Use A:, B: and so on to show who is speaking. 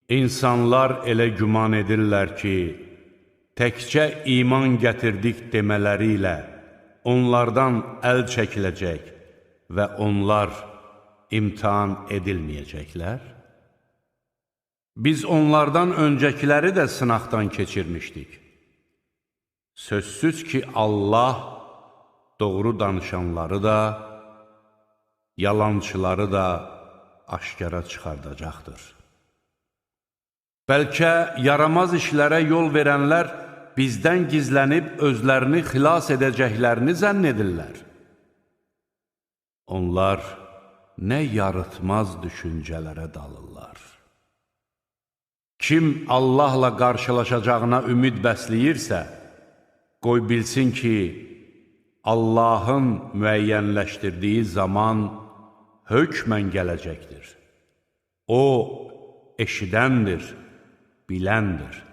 A: İnsanlar elə güman edirlər ki, təkcə iman gətirdik demələri ilə onlardan əl çəkiləcək və onlar imtihan edilməyəcəklər. Biz onlardan öncəkiləri də sınaqdan keçirmişdik. Sözsüz ki, Allah doğru danışanları da, yalançıları da aşkara çıxardacaqdır. Bəlkə yaramaz işlərə yol verənlər bizdən gizlənib özlərini xilas edəcəklərini zənn edirlər. Onlar nə yarıtmaz düşüncələrə dalırlar. Kim Allahla qarşılaşacağına ümid bəsləyirsə, qoy bilsin ki, Allahın müəyyənləşdirdiyi zaman hökmən gələcəkdir. O, eşidəndir, biləndir.